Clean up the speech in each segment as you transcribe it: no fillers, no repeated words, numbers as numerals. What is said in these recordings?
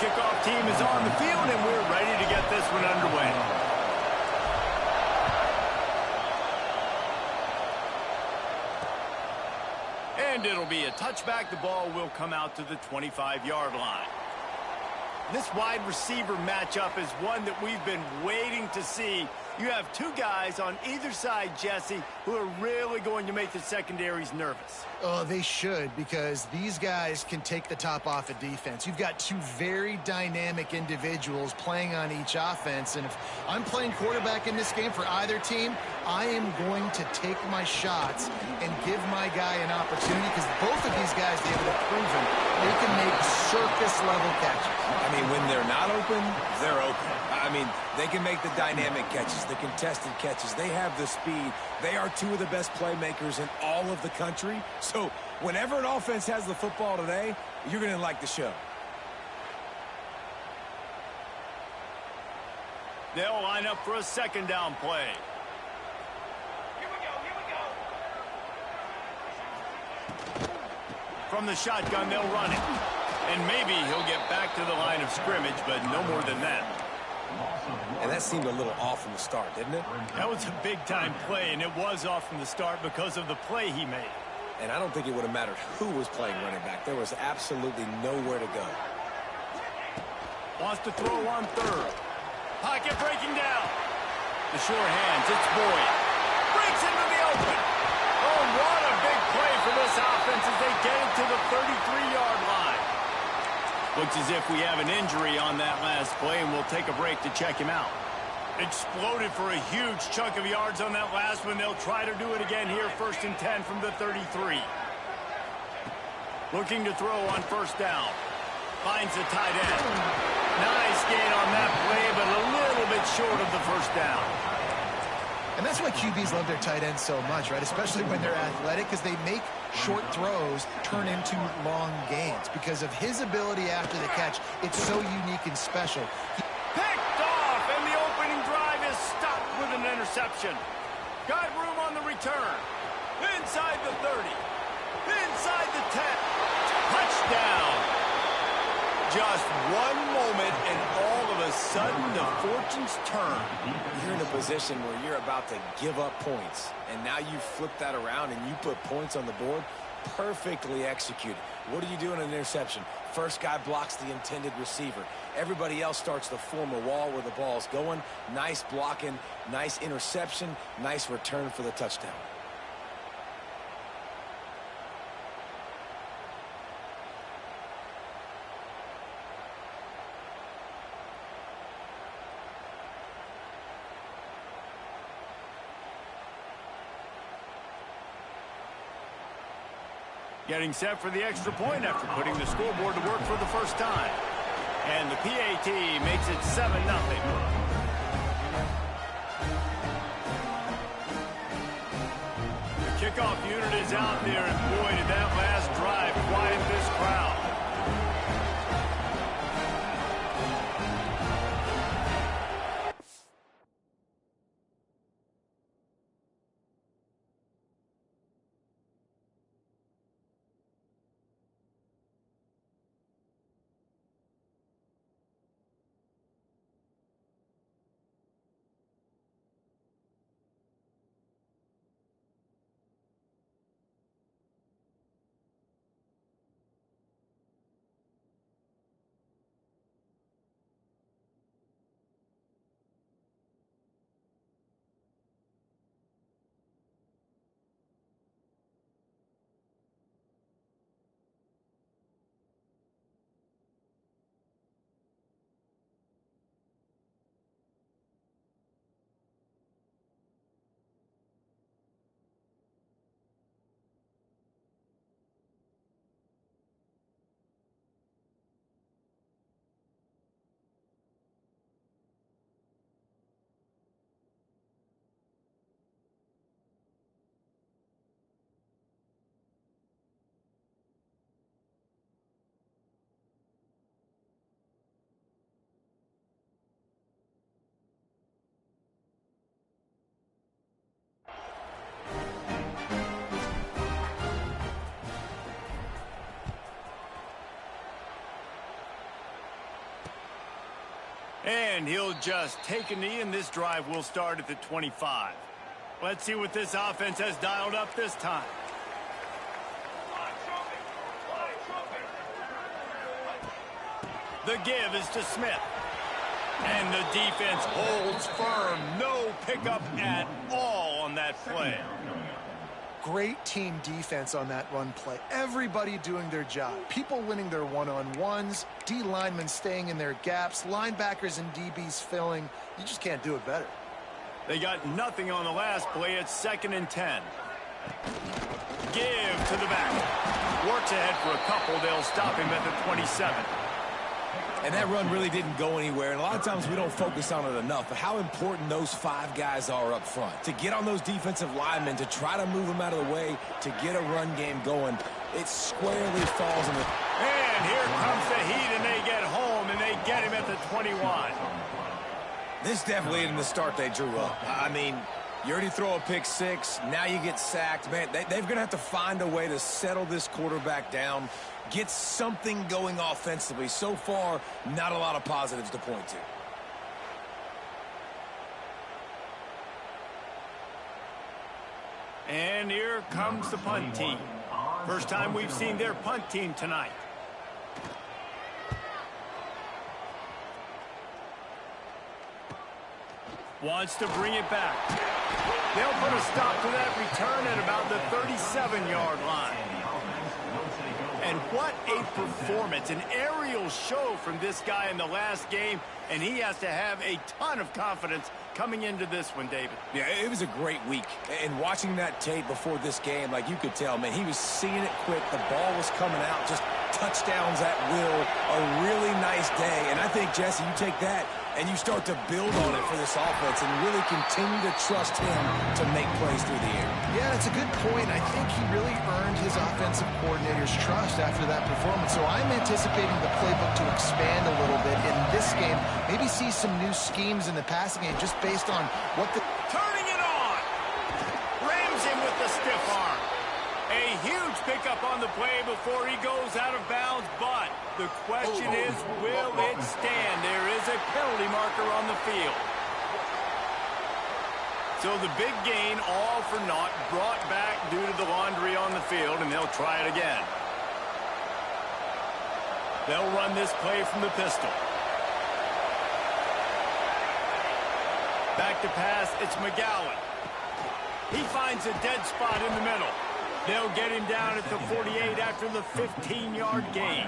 kickoff team is on the field, and we're ready to get this one underway. And it'll be a touchback. The ball will come out to the 25-yard line. This wide receiver matchup is one that we've been waiting to see. You have two guys on either side, Jesse, who are really going to make the secondaries nervous. Oh, they should, because these guys can take the top off a defense. You've got two very dynamic individuals playing on each offense, and if I'm playing quarterback in this game for either team, I am going to take my shots and give my guy an opportunity, because both of these guys, they have proven they can make circus-level catches. I mean, when they're not open, they're open. I mean, they can make the dynamic catches, the contested catches. They have the speed. They are two of the best playmakers in all of the country. So whenever an offense has the football today, you're going to like the show. They'll line up for a second down play. Here we go. From the shotgun, they'll run it. And maybe he'll get back to the line of scrimmage, but no more than that. And that seemed a little off from the start, didn't it? That was a big-time play, and it was off from the start because of the play he made. And I don't think it would have mattered who was playing running back. There was absolutely nowhere to go. Wants to throw on third. Pocket breaking down. The short hands, it's Boyd. Breaks into the open. Oh, what a big play for this offense as they get it to the 33-yard line. Looks as if we have an injury on that last play, and we'll take a break to check him out. Exploded for a huge chunk of yards on that last one. They'll try to do it again here, 1st and 10 from the 33. Looking to throw on first down. Finds the tight end. Nice gain on that play, but a little bit short of the first down. And that's why QBs love their tight ends so much, right? Especially when they're athletic, because they make short throws turn into long gains. Because of his ability after the catch, it's so unique and special. Picked off, and the opening drive is stopped with an interception. Got room on the return. Inside the 30. Inside the 10. Touchdown. Just one moment, and all of a sudden, the fortunes turn. You're in a position where you're about to give up points, and now you flip that around and you put points on the board. Perfectly executed. What do you do in an interception? First guy blocks the intended receiver. Everybody else starts to form a wall where the ball's going. Nice blocking, nice interception, nice return for the touchdown. Getting set for the extra point after putting the scoreboard to work for the first time. And the PAT makes it 7-0. The kickoff unit is out there, and boy, did that last drive quiet this crowd. And he'll just take a knee, and this drive will start at the 25. Let's see what this offense has dialed up this time. The give is to Smith. And the defense holds firm. No pickup at all on that play. Great team defense on that run play. Everybody doing their job. People winning their one-on-ones, D linemen staying in their gaps, linebackers and DBs filling. You just can't do it better. They got nothing on the last play. It's 2nd and 10. Give to the back. Works ahead for a couple. They'll stop him at the 27. And that run really didn't go anywhere. And a lot of times we don't focus on it enough. But how important those 5 guys are up front. To get on those defensive linemen, to try to move them out of the way, to get a run game going, it squarely falls in the... And here comes the heat, and they get home, and they get him at the 21. This definitely isn't the start they drew up. I mean, you already throw a pick 6. Now you get sacked. Man, they're going to have to find a way to settle this quarterback down, get something going offensively. So far, not a lot of positives to point to. And here comes the punt team. First time we've seen their punt team tonight. Wants to bring it back. They'll put a stop to that return at about the 37-yard line. And what a performance, an aerial show from this guy in the last game, and he has to have a ton of confidence coming into this one, David. Yeah, it was a great week. And watching that tape before this game, like you could tell, man, he was seeing it quick. The ball was coming out, just touchdowns at will. A really nice day. And I think, Jesse, you take that and you start to build on it for this offense and really continue to trust him to make plays through the air. Yeah, that's a good point. I think he really earned his offensive coordinator's trust after that performance. So I'm anticipating the playbook to expand a little bit in this game. Maybe see some new schemes in the passing game just based on what the... Turning it on! Rams him with the stiff arm. A huge pickup on the play before he goes out of bounds, but the question is, will it stand? There is a penalty marker on the field. So the big gain, all for naught, brought back due to the laundry on the field, and they'll try it again. They'll run this play from the pistol. Back to pass, it's McGowan. He finds a dead spot in the middle. They'll get him down at the 48 after the 15-yard gain.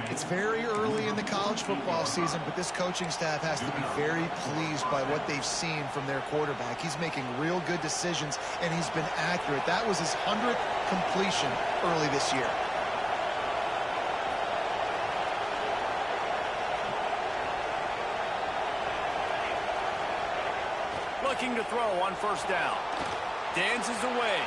It's very early in the college football season, but this coaching staff has to be very pleased by what they've seen from their quarterback. He's making real good decisions, and he's been accurate. That was his 100th completion early this year. Looking to throw on first down. Dances away.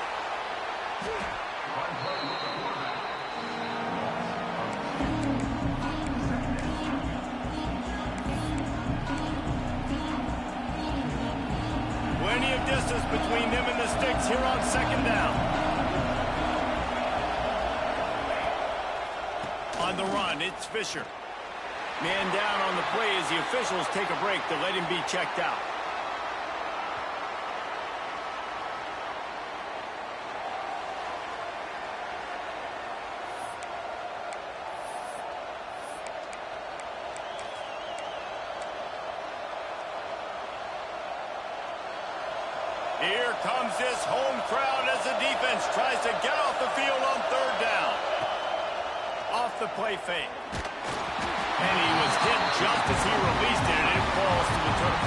Plenty of distance between them and the sticks here on second down. On the run, it's Fisher. Man down on the play as the officials take a break to let him be checked out. Here comes this home crowd as the defense tries to get off the field on third down. Off the play fake. And he was hit just as he released it, and it falls to the turf.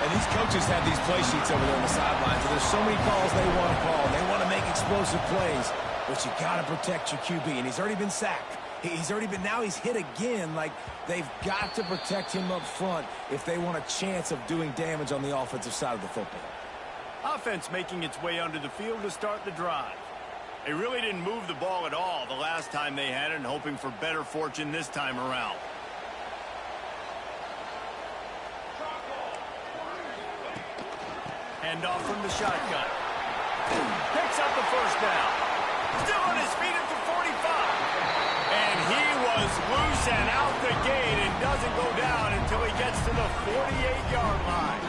And these coaches have these play sheets over there on the sidelines. And there's so many calls they want to call. They want to make explosive plays. But you got to protect your QB. And he's already been sacked. Now he's hit again. Like, they've got to protect him up front if they want a chance of doing damage on the offensive side of the football. Offense making its way onto the field to start the drive. They really didn't move the ball at all the last time they had it, and hoping for better fortune this time around. Hand off from the shotgun. Picks up the first down. Still on his feet at the 45. And he was loose and out the gate and doesn't go down until he gets to the 48-yard line.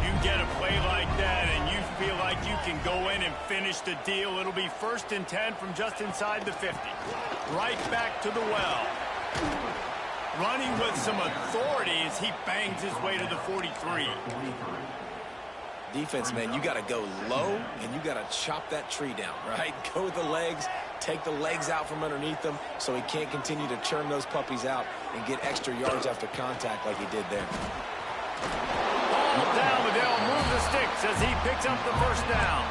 You get a play like that and you feel like you can go in and finish the deal. It'll be 1st and 10 from just inside the 50. Right back to the well. Running with some authority as he bangs his way to the 43. Defense, man, you got to go low and you got to chop that tree down, right? Go with the legs, take the legs out from underneath them so he can't continue to churn those puppies out and get extra yards after contact like he did there. Ball down, but they'll move the sticks as he picks up the 1st down.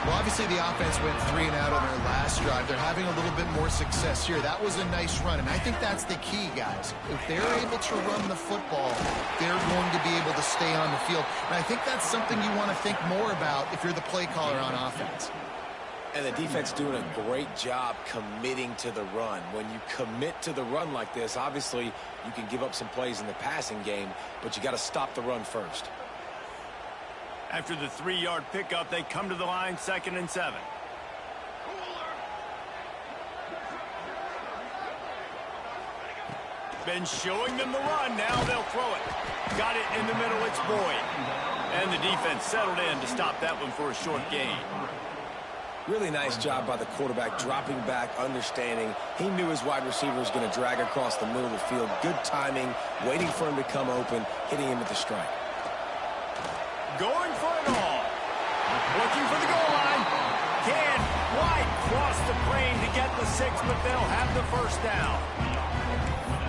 Well, obviously the offense went 3 and out on their last drive. They're having a little bit more success here. That was a nice run, and I think that's the key, guys. If they're able to run the football, they're going to be able to stay on the field. And I think that's something you want to think more about if you're the play caller on offense. And the defense doing a great job committing to the run. When you commit to the run like this, obviously you can give up some plays in the passing game, but you got to stop the run first. After the 3-yard pickup, they come to the line, 2nd and 7. Been showing them the run. Now they'll throw it. Got it in the middle. It's Boyd. And the defense settled in to stop that one for a short gain. Really nice job by the quarterback, dropping back, understanding. He knew his wide receiver was going to drag across the middle of the field. Good timing, waiting for him to come open, hitting him with the strike. Going for it all. Looking for the goal line. Can't quite cross the plane to get the 6, but they'll have the 1st down.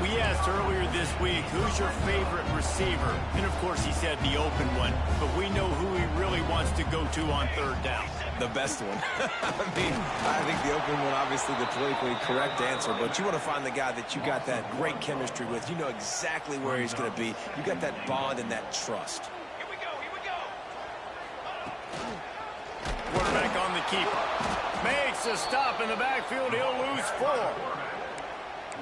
We asked earlier this week, who's your favorite receiver? And, of course, he said the open one. But we know who he really wants to go to on 3rd down. The best one. I think the open one, obviously the politically correct answer, but you want to find the guy that you got that great chemistry with. You know exactly where he's going to be. You got that bond and that trust. Quarterback on the keeper. Makes a stop in the backfield. He'll lose 4.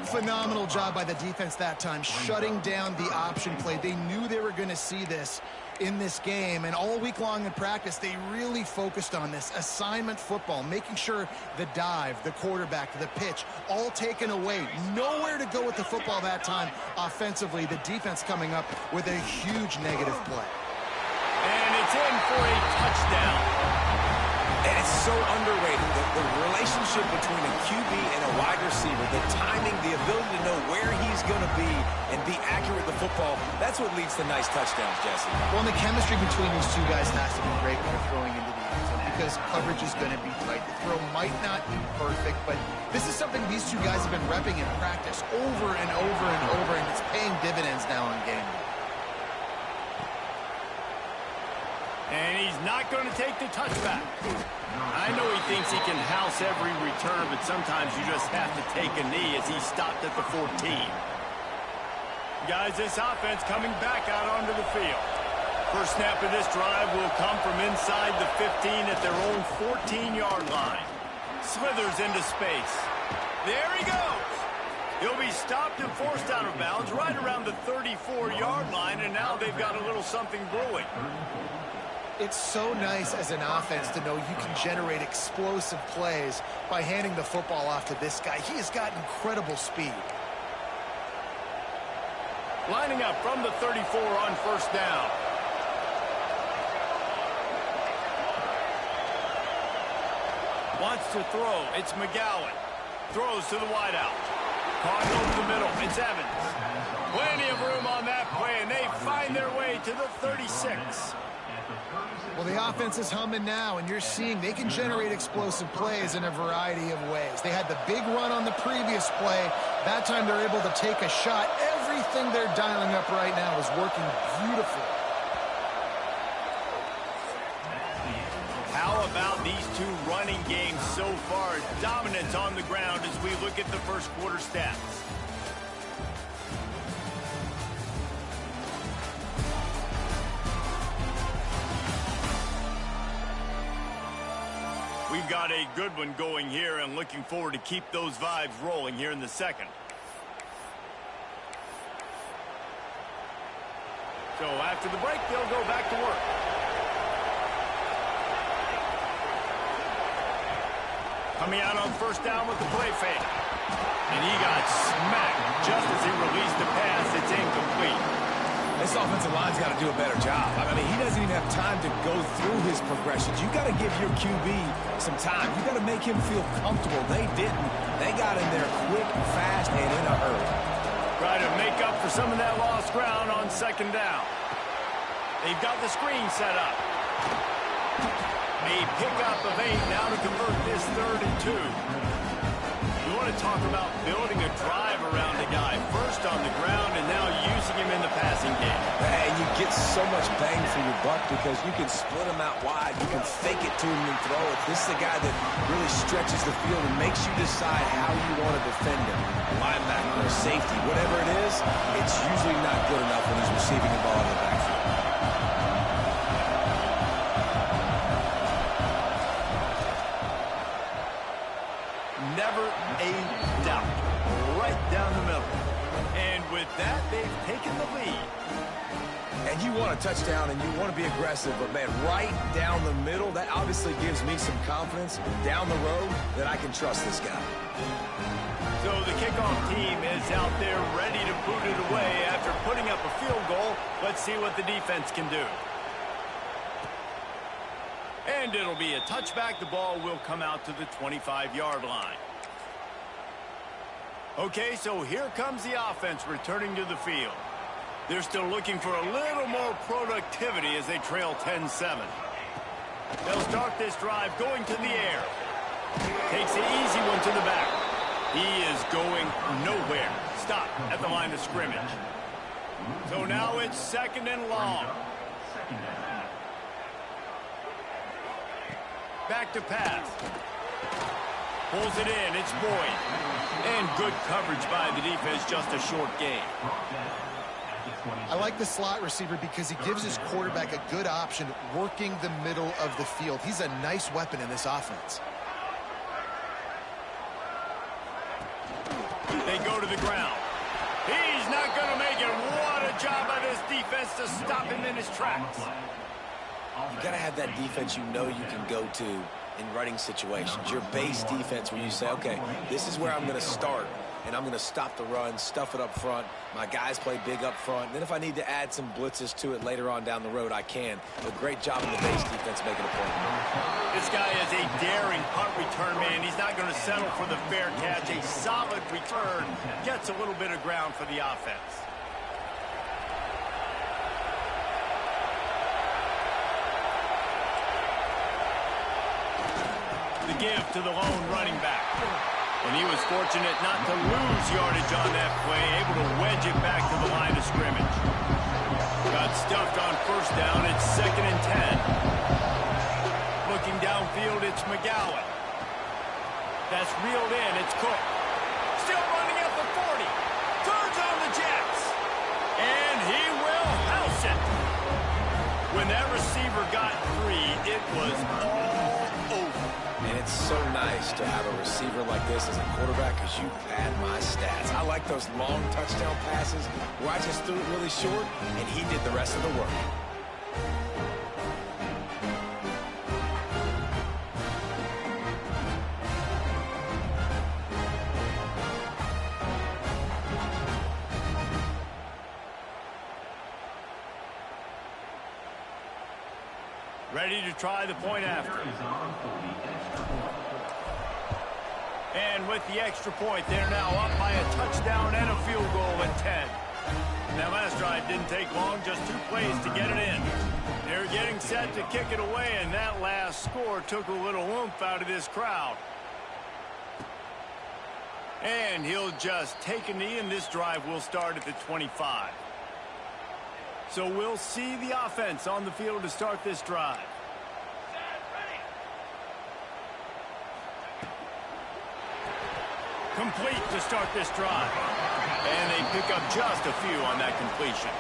Phenomenal job by the defense that time, shutting down the option play. They knew they were going to see this in this game, and all week long in practice, they really focused on this assignment football, making sure the dive, the quarterback, the pitch, all taken away. Nowhere to go with the football that time offensively. The defense coming up with a huge negative play. And it's in for a touchdown. And it's so underrated, the relationship between a QB and a wide receiver, the timing, the ability to know where he's going to be and be accurate with the football, that's what leads to nice touchdowns, Jesse. Well, and the chemistry between these two guys has to be great when they're throwing into the end zone because coverage is going to be tight. The throw might not be perfect, but this is something these two guys have been repping in practice over and over and over, and it's paying dividends now on game day. And he's not going to take the touchback. I know he thinks he can house every return, but sometimes you just have to take a knee as he stopped at the 14. Guys, this offense coming back out onto the field. First snap of this drive will come from inside the 15 at their own 14-yard line. Slithers into space. There he goes. He'll be stopped and forced out of bounds right around the 34-yard line, and now they've got a little something brewing. It's so nice as an offense to know you can generate explosive plays by handing the football off to this guy. He has got incredible speed. Lining up from the 34 on 1st down. Wants to throw. It's McGowan. Throws to the wideout. Caught over the middle. It's Evans. Plenty of room on that play, and they find their way to the 36. Well, the offense is humming now, and you're seeing they can generate explosive plays in a variety of ways. They had the big run on the previous play. That time they're able to take a shot. Everything they're dialing up right now is working beautifully. How about these two running games so far? Dominance on the ground as we look at the first quarter stats. We've got a good one going here and looking forward to keep those vibes rolling here in the second. So after the break, they'll go back to work. Coming out on first down with the play fake. And he got smacked just as he released the pass. It's incomplete. This offensive line's got to do a better job. I mean, he doesn't even have time to go through his progressions. You got to give your QB some time. You got to make him feel comfortable. They didn't. They got in there quick, fast, and in a hurry. Try to make up for some of that lost ground on second down. They've got the screen set up. A pickup of 8 now to convert this 3rd and 2. You want to talk about building a drive around a guy. First on the ground and now using him in the passing game. And you get so much bang for your buck because you can split him out wide. You can fake it to him and throw it. This is a guy that really stretches the field and makes you decide how you want to defend him. A linebacker, a safety, whatever it is, it's usually not good enough when he's receiving the ball in the backfield. Never a doubt. Right down the middle. And with that, they've taken the lead. And you want a touchdown and you want to be aggressive, but, man, right down the middle, that obviously gives me some confidence down the road that I can trust this guy. So the kickoff team is out there ready to boot it away after putting up a field goal. Let's see what the defense can do. And it'll be a touchback. The ball will come out to the 25-yard line. Okay, so here comes the offense returning to the field. They're still looking for a little more productivity as they trail 10-7. They'll start this drive going to the air. Takes the easy one to the back. He is going nowhere. Stop at the line of scrimmage. So now it's 2nd and long. Back to pass. Pulls it in. It's Boyd. And good coverage by the defense. Just a short gain. I like the slot receiver because he gives his quarterback a good option working the middle of the field. He's a nice weapon in this offense. They go to the ground. He's not going to make it. What a job by this defense to stop him in his tracks. You got to have that defense you know you can go to in running situations. Your base defense where you say, okay, this is where I'm going to start, and I'm going to stop the run, stuff it up front. My guys play big up front. And then if I need to add some blitzes to it later on down the road, I can. A great job in the base defense making a play. This guy is a daring punt return man. He's not going to settle for the fair catch. A solid return. Gets a little bit of ground for the offense. The give to the lone running back. And he was fortunate not to lose yardage on that play, able to wedge it back to the line of scrimmage. Got stuffed on first down. It's 2nd and 10. Looking downfield, it's McGowan. That's reeled in. It's Cook. Still running at the 40. Turns on the Jets. And he will house it. When that receiver got 3, it was all over. And it's so nice to have a receiver like this as a quarterback because you pad my stats. I like those long touchdown passes where I just threw it really short and he did the rest of the work. Ready to try the point after. And with the extra point, they're now up by a touchdown and a field goal at 10. That last drive didn't take long, just 2 plays to get it in. They're getting set to kick it away, and that last score took a little oomph out of this crowd. And he'll just take a knee, and this drive will start at the 25. So we'll see the offense on the field to start this drive. Complete to start this drive. And they pick up just a few on that completion.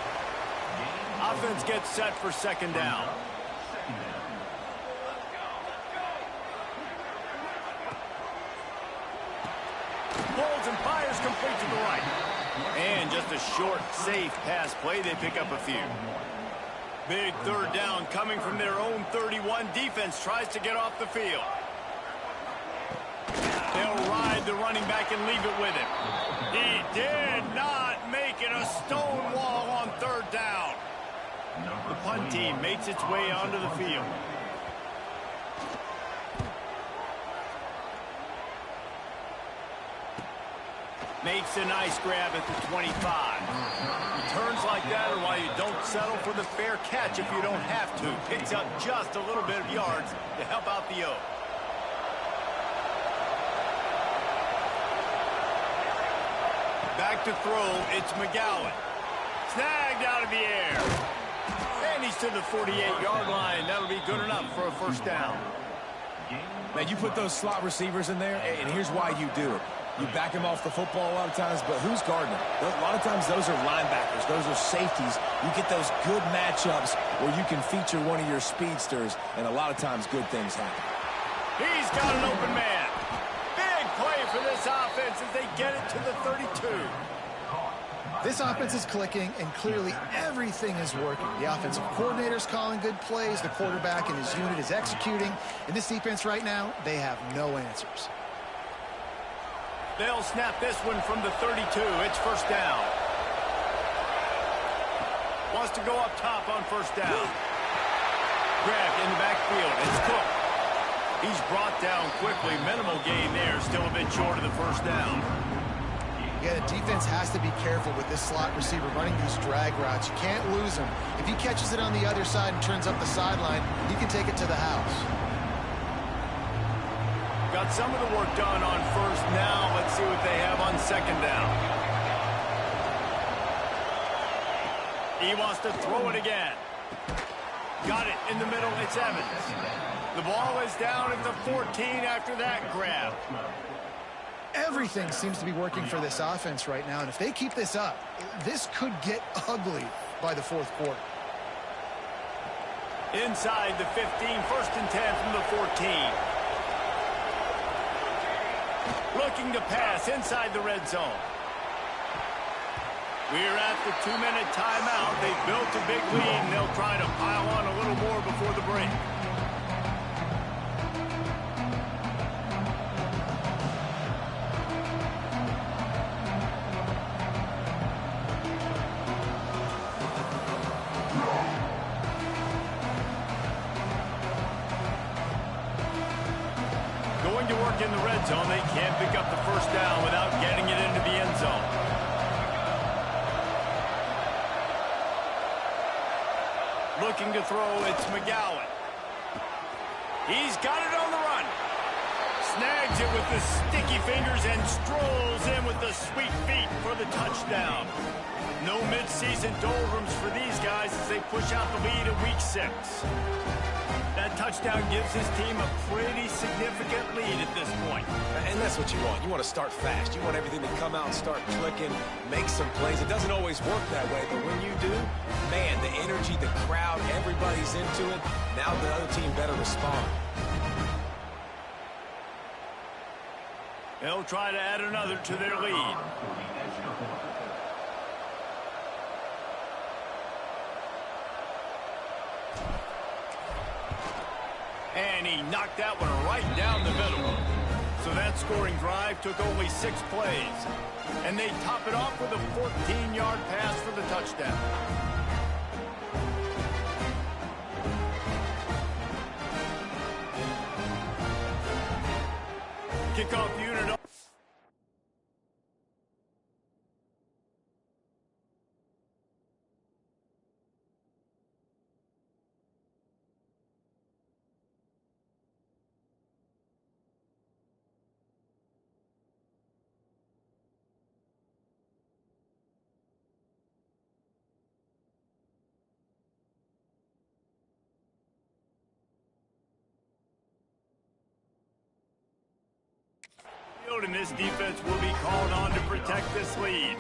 Offense gets set for 2nd down. Pulls and fires complete to the right. And just a short, safe pass play. They pick up a few. Big 3rd down coming from their own 31. Defense tries to get off the field. They'll ride the running back and leave it with him. He did not make it a stone wall on third down. The punt team makes its way onto the field. Makes a nice grab at the 25. Returns like that are why you don't settle for the fair catch if you don't have to. Picks up just a little bit of yards to help out the O. Back to throw, it's McGowan. Snagged out of the air. And he's to the 48-yard line. That'll be good enough for a first down. Man, you put those slot receivers in there, and here's why you do it. You back him off the football a lot of times, but who's guarding him? A lot of times those are linebackers. Those are safeties. You get those good matchups where you can feature one of your speedsters, and a lot of times good things happen. He's got an open man. Big play for this offense as they get it to the 32. This offense is clicking, and clearly everything is working. The offensive coordinator's calling good plays. The quarterback and his unit is executing. In this defense right now, they have no answers. They'll snap this one from the 32. It's first down. Wants to go up top on first down. Grabbed in the backfield. It's Cook. He's brought down quickly. Minimal gain there. Still a bit short of the first down. Yeah, the defense has to be careful with this slot receiver running these drag routes. You can't lose him. If he catches it on the other side and turns up the sideline, he can take it to the house. Got some of the work done on first. Now let's see what they have on second down. He wants to throw it again. Got it in the middle. It's Evans. The ball is down at the 14 after that grab. Everything seems to be working for this offense right now, and if they keep this up, this could get ugly by the fourth quarter. Inside the 15, first and 10 from the 14. Looking to pass inside the red zone. We're at the 2-minute timeout. They've built a big lead, and they'll try to pile on a little more before the break. Going to work in the red zone. They can't pick up the first down without getting it into the end zone. Looking to throw, it's McGowan. He's got it on the run. Snags it with the sticky fingers and strolls in with the sweet feet for the touchdown. No midseason doldrums for these guys as they push out the lead at week 6. That touchdown gives his team a pretty significant lead at this point. And that's what you want. You want to start fast. You want everything to come out and start clicking, make some plays. It doesn't always work that way, but when you do, man, the energy, the crowd, everybody's into it. Now the other team better respond. They'll try to add another to their lead. And he knocked that one right down the middle. So that scoring drive took only 6 plays. And they top it off with a 14-yard pass for the touchdown. Kickoff unit. And this defense will be called on to protect this lead.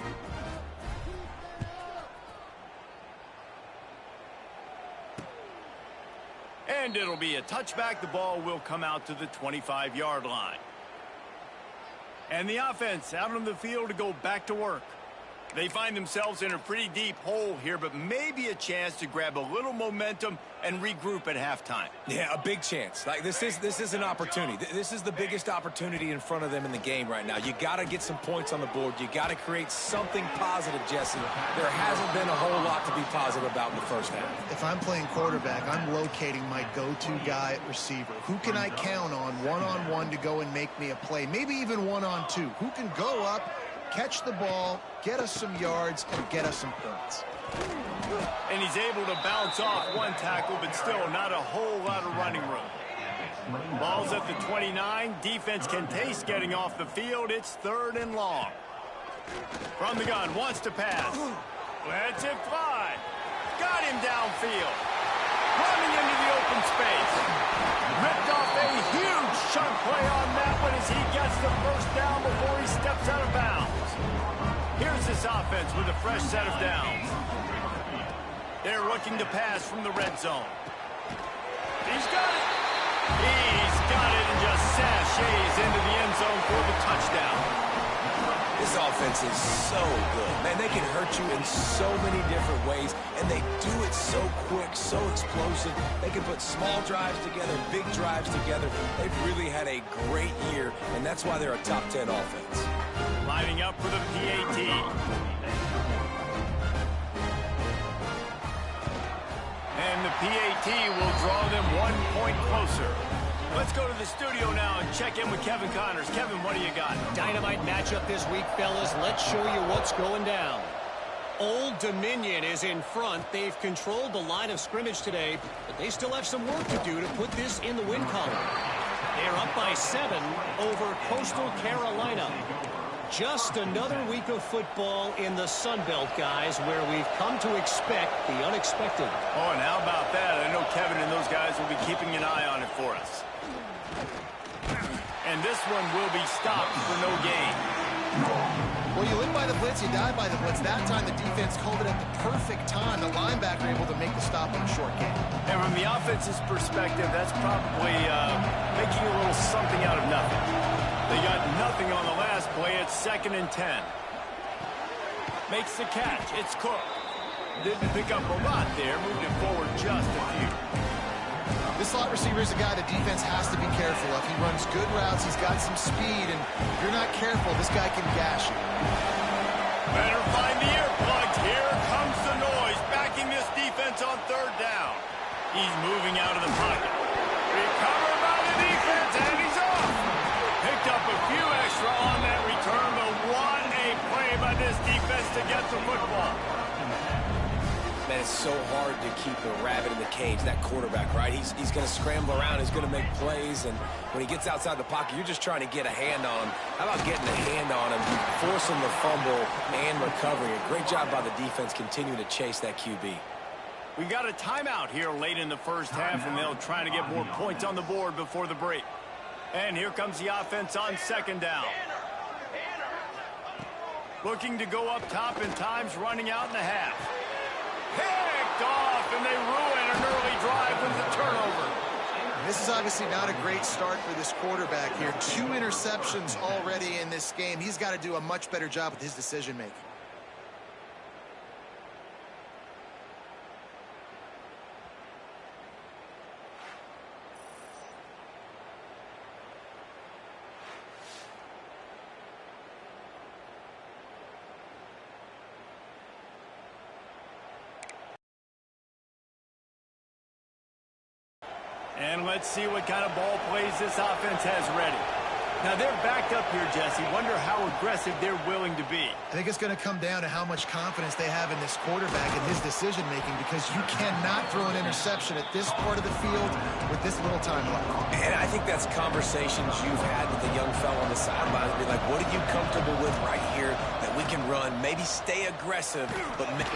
And it'll be a touchback. The ball will come out to the 25-yard line. And the offense out on the field to go back to work. They find themselves in a pretty deep hole here, but maybe a chance to grab a little momentum and regroup at halftime. Yeah, a big chance. Like this is an opportunity. This is the biggest opportunity in front of them in the game right now. You got to get some points on the board. You got to create something positive, Jesse. There hasn't been a whole lot to be positive about in the first half. If I'm playing quarterback, I'm locating my go-to guy at receiver. Who can I count on one-on-one to go and make me a play? Maybe even one-on-two. Who can go up, catch the ball, get us some yards, and get us some points. And he's able to bounce off one tackle, but still not a whole lot of running room. Ball's at the 29. Defense can taste getting off the field. It's 3rd and long. From the gun, wants to pass. Lets it fly. Got him downfield. Running into the open space. Ripped off a huge chunk play on that one as he gets the first down before he steps out of bounds. Here's this offense with a fresh set of downs. They're looking to pass from the red zone. He's got it. He's got it and just sashays into the end zone for the touchdown. This offense is so good. Man, they can hurt you in so many different ways, and they do it so quick, so explosive. They can put small drives together, big drives together. They've really had a great year, and that's why they're a top 10 offense. Lining up for the PAT. And the PAT will draw them 1 point closer. Let's go to the studio now and check in with Kevin Connors. Kevin, what do you got? Dynamite matchup this week, fellas. Let's show you what's going down. Old Dominion is in front. They've controlled the line of scrimmage today, but they still have some work to do to put this in the win column. They're up by 7 over Coastal Carolina. Just another week of football in the Sun Belt, guys, where we've come to expect the unexpected. Oh, and how about that? I know Kevin and those guys will be keeping an eye on it for us. And this one will be stopped for no gain. Well, you live by the blitz, you die by the blitz. That time the defense called it at the perfect time. The linebacker able to make the stop on a short gain. And from the offense's perspective, that's probably making a little something out of nothing. They got nothing on the last play. It's 2nd and 10. Makes the catch. It's Cook. Didn't pick up a lot there. Moved it forward just a few. This slot receiver is a guy the defense has to be careful of. He runs good routes. He's got some speed. And if you're not careful, this guy can gash you. Better find the earplugs. Here comes the noise. Backing this defense on 3rd down. He's moving out of the pocket. Recovered by the defense, and he's off. Picked up a few extra on that return, but what a play by this defense to get the football. Man, it's so hard to keep a rabbit in the cage, that quarterback, right? He's going to scramble around, he's going to make plays, and when he gets outside the pocket, you're just trying to get a hand on him. How about getting a hand on him, forcing the fumble and recovery? A great job by the defense continuing to chase that QB. We got a timeout here late in the first half, and they'll try to get more points on the board before the break. And here comes the offense on 2nd down. Looking to go up top, and time's running out in the half. Picked off, and they ruin an early drive with the turnover. This is obviously not a great start for this quarterback here. 2 interceptions already in this game. He's got to do a much better job with his decision-making. And let's see what kind of ball plays this offense has ready. Now, they're backed up here, Jesse. Wonder how aggressive they're willing to be. I think it's going to come down to how much confidence they have in this quarterback and his decision-making, because you cannot throw an interception at this part of the field with this little time left. And I think that's conversations you've had with the young fellow on the sideline. Be like, what are you comfortable with right here that we can run? Maybe stay aggressive, but... And the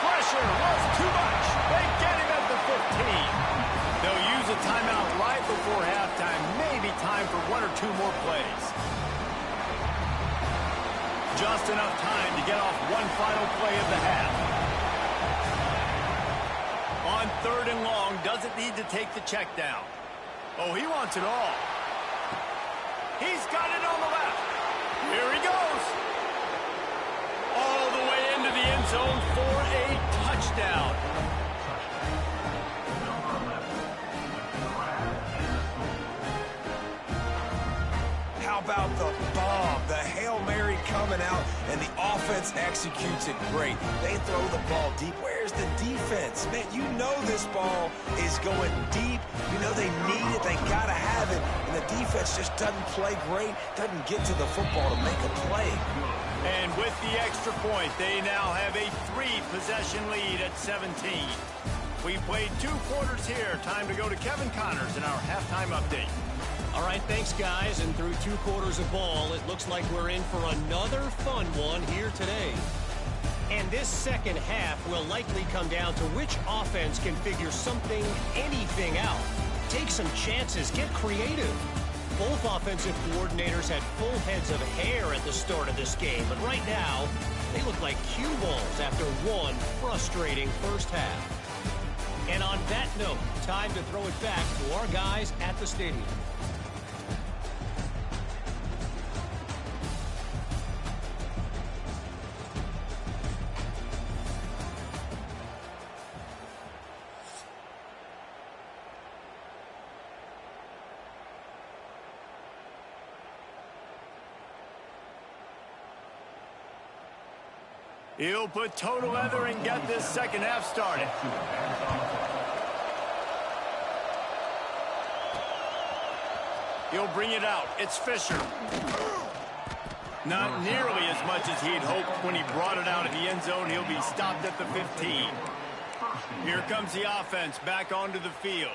pressure was too much. They get him at the 15. They'll use a timeout right before halftime. Maybe time for 1 or 2 more plays. Just enough time to get off one final play of the half. On 3rd and long, doesn't need to take the check down. Oh, he wants it all. He's got it on the left. Here he goes. end zone for a touchdown. How about the bomb? The Hail Mary coming out, and the offense executes it great. They throw the ball deep. Where's the defense? Man, you know this ball is going deep. You know they need it. They got to have it. And the defense just doesn't play great, doesn't get to the football to make a play. And with the extra point, they now have a 3-possession lead at 17. We played 2 quarters here. Time to go to Kevin Connors in our halftime update. All right, thanks, guys. And through 2 quarters of ball, it looks like we're in for another fun one here today. And this second half will likely come down to which offense can figure something, anything out. Take some chances, get creative. Both offensive coordinators had full heads of hair at the start of this game, but right now, they look like cue balls after one frustrating first half. And on that note, time to throw it back to our guys at the stadium. He'll put total leather and get this second half started. He'll bring it out. It's Fisher. Not nearly as much as he'd hoped when he brought it out in the end zone. He'll be stopped at the 15. Here comes the offense back onto the field.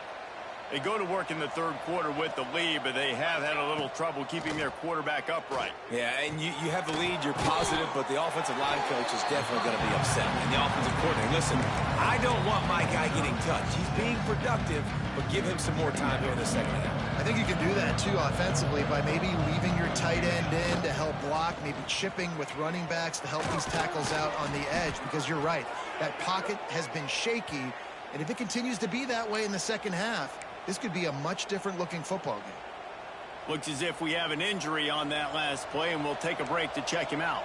They go to work in the third quarter with the lead, but they have had a little trouble keeping their quarterback upright. Yeah, and you have the lead, you're positive, but the offensive line coach is definitely going to be upset. And the offensive coordinator, listen, I don't want my guy getting touched. He's being productive, but give him some more time here in the second half. I think you can do that, too, offensively, by maybe leaving your tight end in to help block, maybe chipping with running backs to help these tackles out on the edge, because you're right. That pocket has been shaky, and if it continues to be that way in the second half, this could be a much different-looking football game. Looks as if we have an injury on that last play, and we'll take a break to check him out.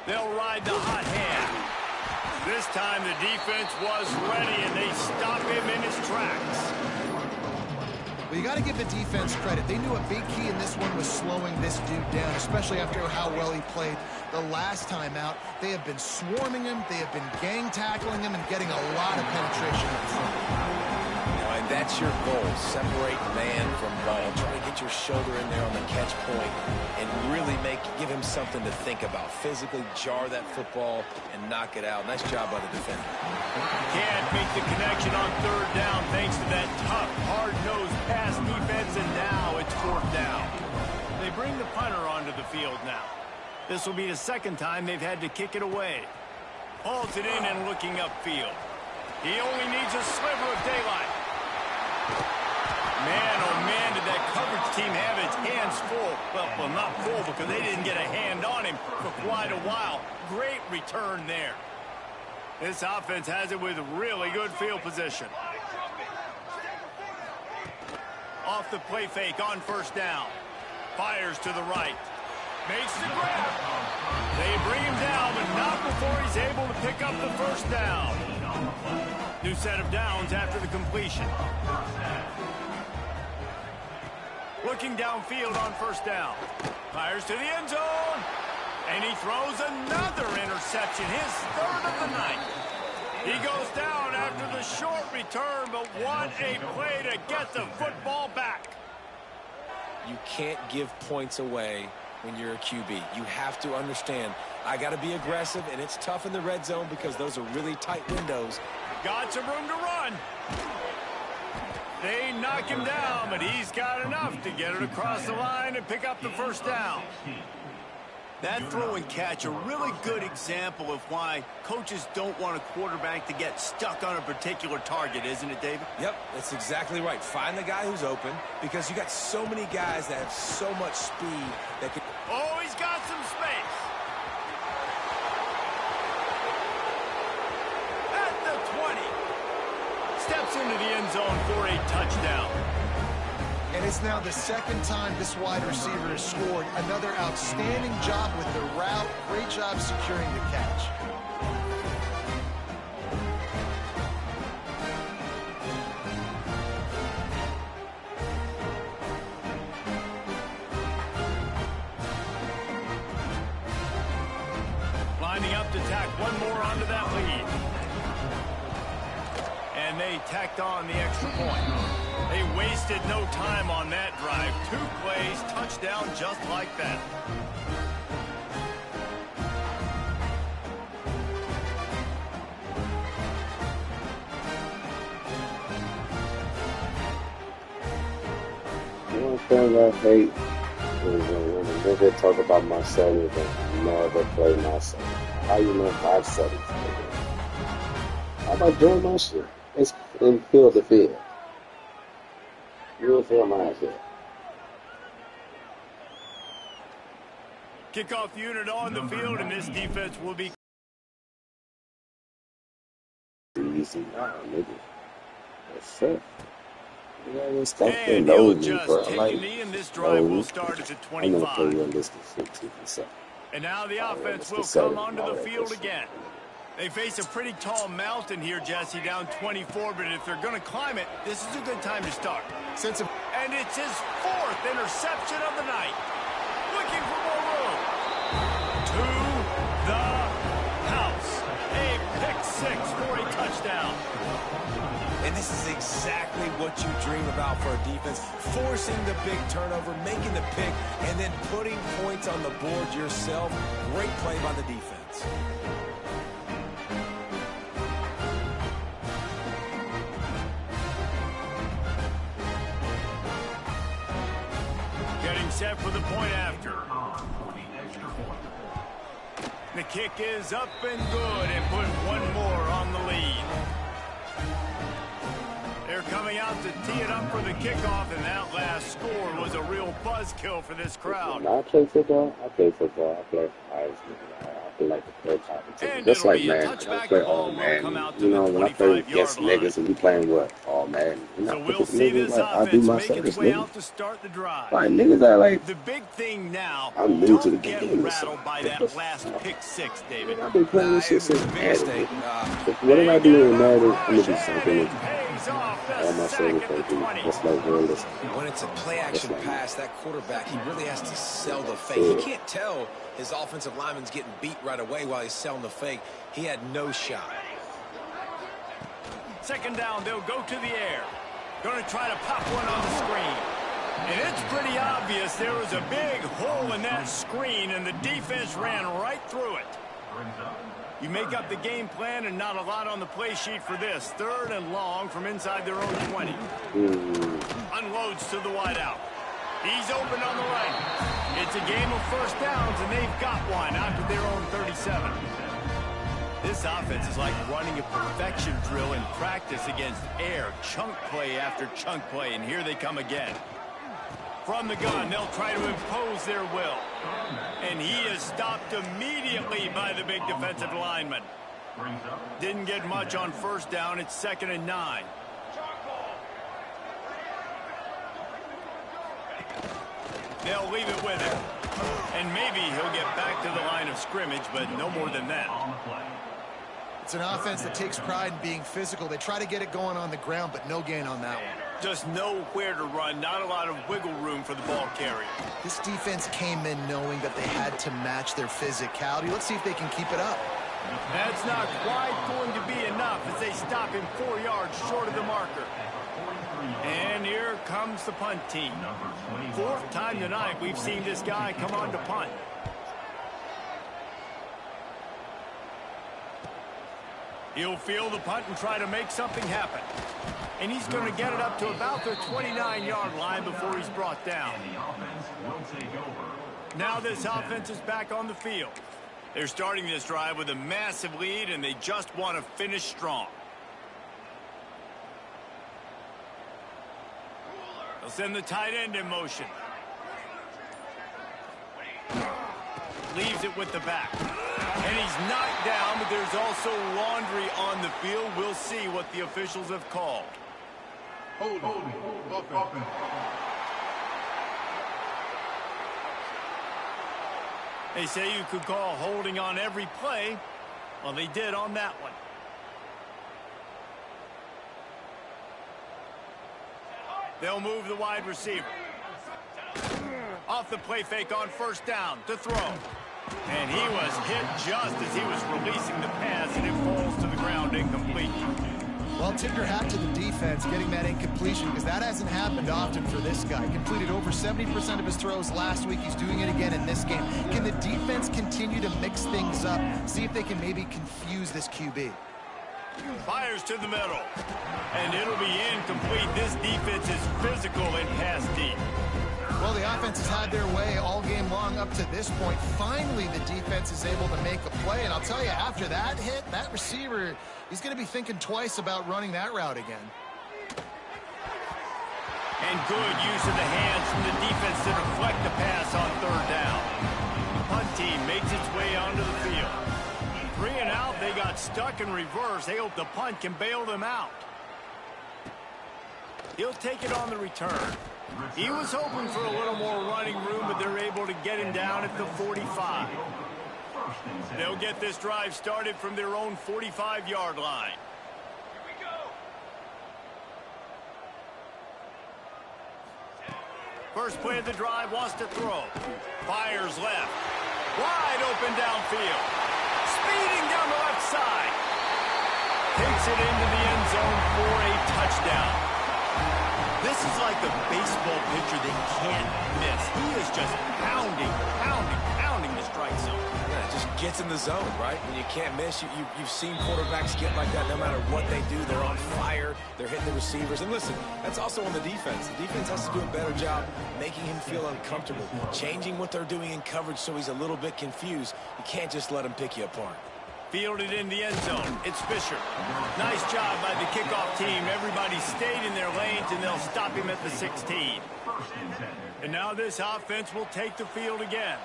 They'll ride the hot hand. This time the defense was ready, and they stop him in his tracks. Well, you got to give the defense credit. They knew a big key in this one was slowing this dude down, especially after how well he played the last time out. They have been swarming him. They have been gang tackling him and getting a lot of penetration up front. And that's your goal. Separate man from ball. Try to get your shoulder in there on the catch point and really give him something to think about. Physically jar that football and knock it out. Nice job by the defender. Can't make the connection on third down thanks to that tough, hard-nosed pass defense, and now it's fourth down. They bring the punter onto the field now. This will be the second time they've had to kick it away. Hauls it in and looking upfield. He only needs a sliver of daylight. Man, oh man, did that coverage team have its hands full. Well, not full because they didn't get a hand on him for quite a while. Great return there. This offense has it with really good field position. Off the play fake on first down. Fires to the right. Makes the grab. They bring him down, but not before he's able to pick up the first down. New set of downs after the completion. Looking downfield on first down. Fires to the end zone. And he throws another interception, his third of the night. He goes down after the short return, but what a play to get the football back. You can't give points away when you're a QB. You have to understand, I got to be aggressive, and it's tough in the red zone because those are really tight windows. Got some room to run. They knock him down, but he's got enough to get it across the line and pick up the first down. That throw and catch, a really good example of why coaches don't want a quarterback to get stuck on a particular target, isn't it, David? Yep, that's exactly right. Find the guy who's open because you got so many guys that have so much speed that can... Oh, he's got some space. At the 20. Steps into the end zone for a touchdown. And it's now the second time this wide receiver has scored. Another outstanding job with the route. Great job securing the catch. Lining up to tack one more onto that lead. And they tacked on the extra point. They wasted no time on that drive. 2 plays, touchdown just like that. One thing I hate is when a nigga talk about my settings and never play my settings. How you know my settings? How about doing my shit? It's in field to field. You don't feel my shit. Kickoff unit on the field, and this defense will be Easy now, nigga. That's it. You know, stop and saying he'll no, just bro. take Like, a knee, and this drive no, will start at the I'm gonna play 25. realistic shit too. So, And now the offense will realistic come setting, onto all the that field good again. They face a pretty tall mountain here, Jesse, down 24, but if they're going to climb it, this is a good time to start. And it's his 4th interception of the night. Looking for more room. To the house. A pick 6 for a touchdown. And this is exactly what you dream about for a defense. Forcing the big turnover, making the pick, and then putting points on the board yourself. Great play by the defense. Getting set for the point after. The kick is up and good, and put one more on the lead. They're coming out to tee it up for the kickoff, and that last score was a real buzzkill for this crowd. when I play football, I play Heisman. I play like the pro competition. And Just it'll like be a man, I touchback. play The ball all will man. come out to You know, the when I play 25-yard against line. niggas and we playing what? All man. You know, So we'll because see niggas, this like, I do offense my make its service, way nigga. out to start the drive. Like niggas that like, The big thing now, I'm new to the don't get game. rattled by that last pick 6, David. I've been playing this It shit was since a big Madden. mistake. Whatever I They do get in him Madden, a I'm gonna do rush, something and with it pays off the all my sack service at the people. 20. Just like realistic. When it's a play-action That's right. pass, that quarterback, he really has to sell the fake. He can't tell his offensive lineman's getting beat right away while he's selling the fake. He had no shot. Second down, they'll go to the air. Going to try to pop one on the screen. And it's pretty obvious there was a big hole in that screen, and the defense ran right through it. You make up the game plan, and not a lot on the play sheet for this. 3rd and long from inside their own 20. Unloads to the wideout. He's open on the right. It's a game of first downs, and they've got one out to their own 37. This offense is like running a perfection drill in practice against air. Chunk play after chunk play, and here they come again. From the gun, they'll try to impose their will. And he is stopped immediately by the big defensive lineman. Didn't get much on first down. It's 2nd and 9. They'll leave it with him. And maybe he'll get back to the line of scrimmage, but no more than that. It's an offense that takes pride in being physical. They try to get it going on the ground, but no gain on that one. Just nowhere to run. Not a lot of wiggle room for the ball carrier. This defense came in knowing that they had to match their physicality. Let's see if they can keep it up. That's not quite going to be enough as they stop him 4 yards short of the marker. And here comes the punt team. 4th time tonight we've seen this guy come on to punt. He'll field the punt and try to make something happen. And he's going to get it up to about the 29-yard line before he's brought down. Now this offense is back on the field. They're starting this drive with a massive lead, and they just want to finish strong. They'll send the tight end in motion. Leaves it with the back. And he's knocked down, but there's also laundry on the field. We'll see what the officials have called. They say you could call holding on every play. Well, they did on that one. They'll move the wide receiver. Off the play fake on first down to throw. And he was hit just as he was releasing the pass, and it falls to the ground incomplete. Well, tip your hat to the defense getting that incompletion, because that hasn't happened often for this guy. Completed over 70% of his throws last week. He's doing it again in this game. Can the defense continue to mix things up? See if they can maybe confuse this QB. Fires to the middle. And it'll be incomplete. This defense is physical and pass deep. Well, the offense has had their way all game long up to this point. Finally, the defense is able to make a play. And I'll tell you, after that hit, that receiver, he's going to be thinking twice about running that route again. And good use of the hands from the defense to deflect the pass on third down. The punt team makes its way onto the field. 3 and out, they got stuck in reverse. They hope the punt can bail them out. He'll take it on the return. He was hoping for a little more running room, but they're able to get him down at the 45. They'll get this drive started from their own 45-yard line. Here we go. First play of the drive, wants to throw. Fires left. Wide open downfield. Speeding down the left side. Takes it into the end zone for a touchdown. This is like the baseball pitcher that can't miss. He is just pounding the strike zone. Yeah, it just gets in the zone, right? When you can't miss, you've seen quarterbacks get like that no matter what they do. They're on fire. They're hitting the receivers. And listen, that's also on the defense. The defense has to do a better job making him feel uncomfortable, changing what they're doing in coverage so he's a little bit confused. You can't just let him pick you apart. Fielded in the end zone. It's Fisher. Nice job by the kickoff team. Everybody stayed in their lanes, and they'll stop him at the 16. And now this offense will take the field again.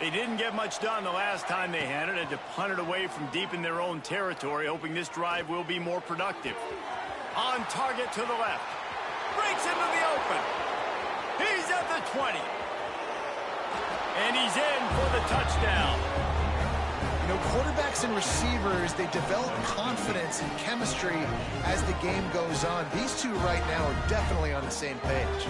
They didn't get much done the last time they had it. Had to punt it away from deep in their own territory, hoping this drive will be more productive. On target to the left. Breaks into the open. He's at the 20. And he's in for the touchdown. You know, quarterbacks and receivers, they develop confidence and chemistry as the game goes on. These two right now are definitely on the same page.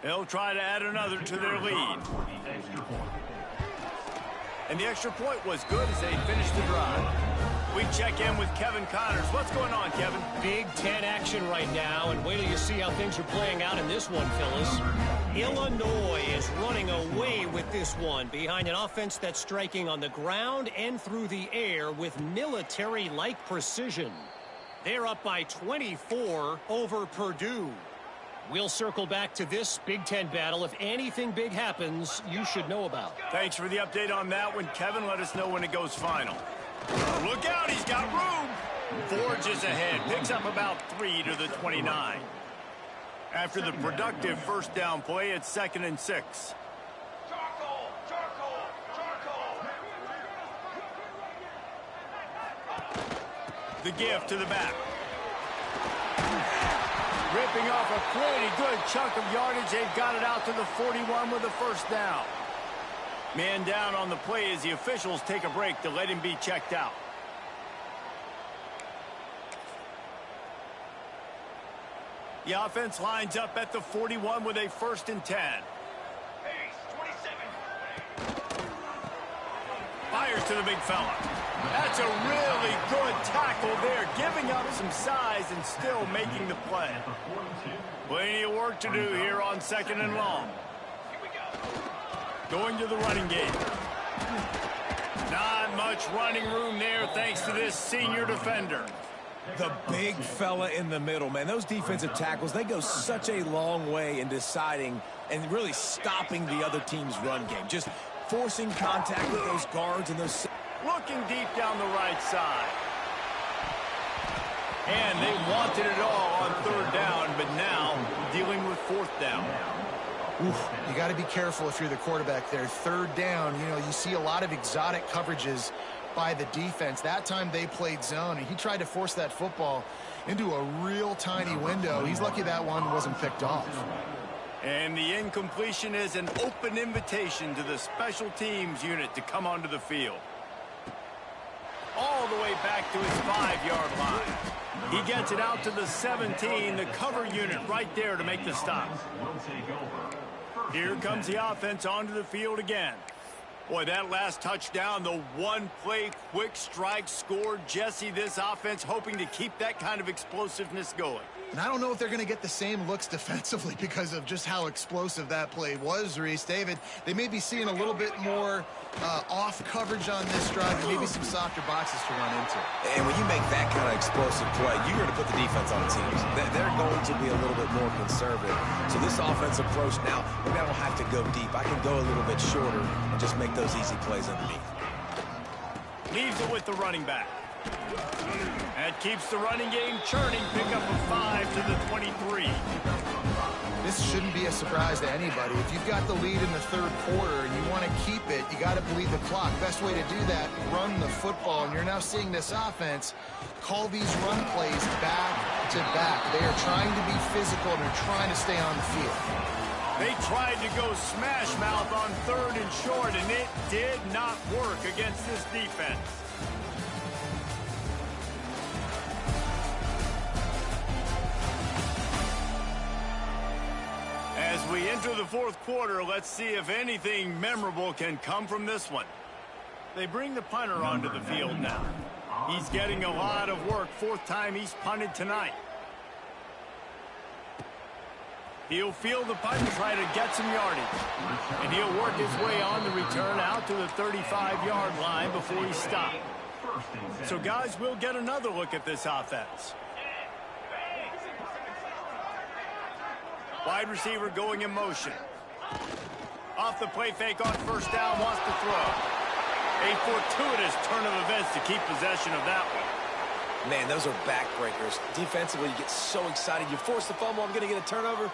They'll try to add another to their lead. And the extra point was good as they finished the drive. We check in with Kevin Connors. What's going on, Kevin? Big Ten action right now, and wait till you see how things are playing out in this one, Phyllis. Illinois is running away with this one behind an offense that's striking on the ground and through the air with military-like precision. They're up by 24 over Purdue. We'll circle back to this Big Ten battle. If anything big happens, you should know about. Thanks for the update on that one, Kevin. Let us know when it goes final. Look out, he's got room. Forges ahead, picks up about 3 to the 29. After the productive first down play, it's 2nd and 6. Charcoal. The give to the back. Ripping off a pretty good chunk of yardage. They've got it out to the 41 with a first down. Man down on the play as the officials take a break to let him be checked out. The offense lines up at the 41 with a 1st and 10. Pace, 27. Fires to the big fella. That's a really good tackle there, giving up some size and still making the play. Plenty of work to do here on 2nd and long. Here we go. Going to the running game. Not much running room there thanks to this senior defender. The big fella in the middle, man. Those defensive tackles, they go such a long way in deciding and really stopping the other team's run game. Just forcing contact with those guards and those... Looking deep down the right side. And they wanted it all on third down, but now dealing with fourth down. Oof, you got to be careful if you're the quarterback there. Third down, you see a lot of exotic coverages by the defense. That time they played zone, and he tried to force that football into a real tiny window. He's lucky that one wasn't picked off. And the incompletion is an open invitation to the special teams unit to come onto the field. All the way back to his 5-yard line. He gets it out to the 17, the cover unit right there to make the stop. Here comes the offense onto the field again. Boy, that last touchdown, the one-play quick strike scored. Jesse, this offense hoping to keep that kind of explosiveness going. And I don't know if they're going to get the same looks defensively because of just how explosive that play was, Reese. David, they may be seeing a little bit more off coverage on this drive and maybe some softer boxes to run into. And when you make that kind of explosive play, you're going to put the defense on the teams. They're going to be a little bit more conservative. So this offense approach now, maybe I don't have to go deep. I can go a little bit shorter and just make those easy plays underneath. Leaves it with the running back. That keeps the running game churning. Pick up a 5 to the 23. This shouldn't be a surprise to anybody. If you've got the lead in the third quarter and you want to keep it, you got to bleed the clock. Best way to do that, run the football. And you're now seeing this offense call these run plays back to back. They are trying to be physical and they're trying to stay on the field. They tried to go smash mouth on third and short, and it did not work against this defense. As we enter the fourth quarter, let's see if anything memorable can come from this one. They bring the punter onto the field now. He's getting a lot of work. Fourth time he's punted tonight. He'll field the punt and try to get some yardage. And he'll work his way on the return out to the 35-yard line before he stopped. So, guys, we'll get another look at this offense. Wide receiver going in motion. Off the play fake on first down, wants to throw. A fortuitous turn of events to keep possession of that one. Man, those are backbreakers. Defensively, you get so excited. You force the fumble, I'm going to get a turnover.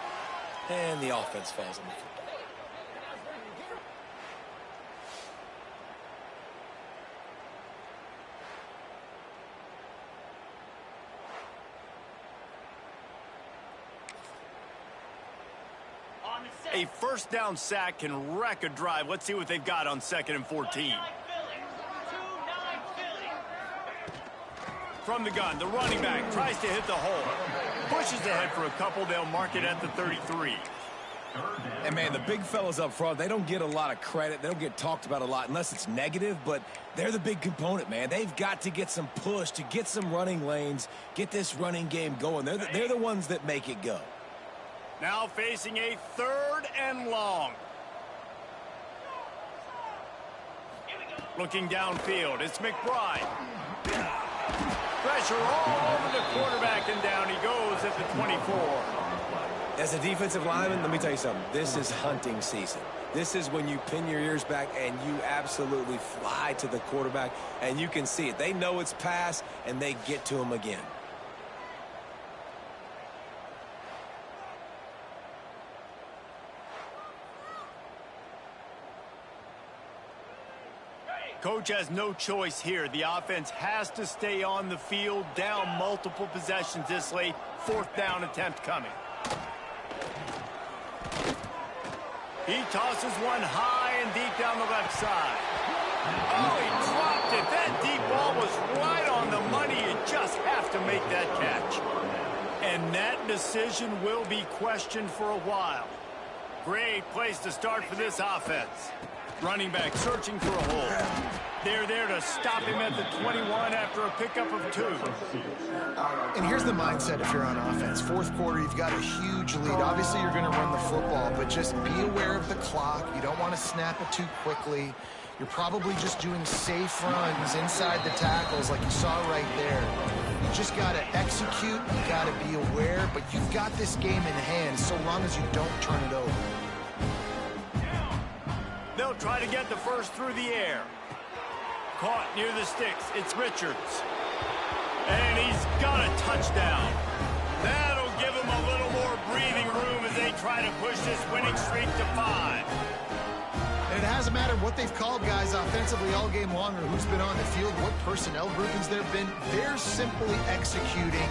And the offense falls on the football. A first down sack can wreck a drive. Let's see what they've got on 2nd and 14. From the gun, the running back tries to hit the hole. Pushes ahead for a couple. They'll mark it at the 33. And, man, the big fellas up front, they don't get a lot of credit. They don't get talked about a lot unless it's negative, but they're the big component, man. They've got to get some push, to get some running lanes, get this running game going. They're the ones that make it go. Now facing a 3rd and long. Looking downfield, it's McBride. Pressure all over the quarterback, and down he goes at the 24. As a defensive lineman, let me tell you something. This is hunting season. This is when you pin your ears back and you absolutely fly to the quarterback, and you can see it. They know it's pass, and they get to him again. Coach has no choice here. The offense has to stay on the field, down multiple possessions this late. 4th down attempt coming. He tosses one high and deep down the left side. Oh, he dropped it. That deep ball was right on the money. You just have to make that catch. And that decision will be questioned for a while. Great place to start for this offense. Running back searching for a hole. They're there to stop him at the 21 after a pickup of 2. And here's the mindset if you're on offense. 4th quarter, you've got a huge lead. Obviously, you're going to run the football, but just be aware of the clock. You don't want to snap it too quickly. You're probably just doing safe runs inside the tackles like you saw right there. You just got to execute. You got to be aware, but you've got this game in hand so long as you don't turn it over. They'll try to get the first through the air. Caught near the sticks. It's Richards. And he's got a touchdown. That'll give him a little more breathing room as they try to push this winning streak to 5. And it hasn't mattered what they've called guys offensively all game long or who's been on the field, what personnel groupings there have been. They're simply executing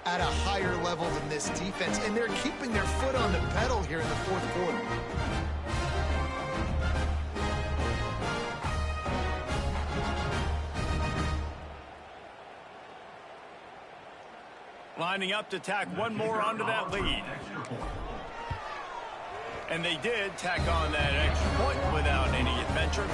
at a higher level than this defense, and they're keeping their foot on the pedal here in the fourth quarter. Lining up to tack one more onto that lead. And they did tack on that extra point without any adventure.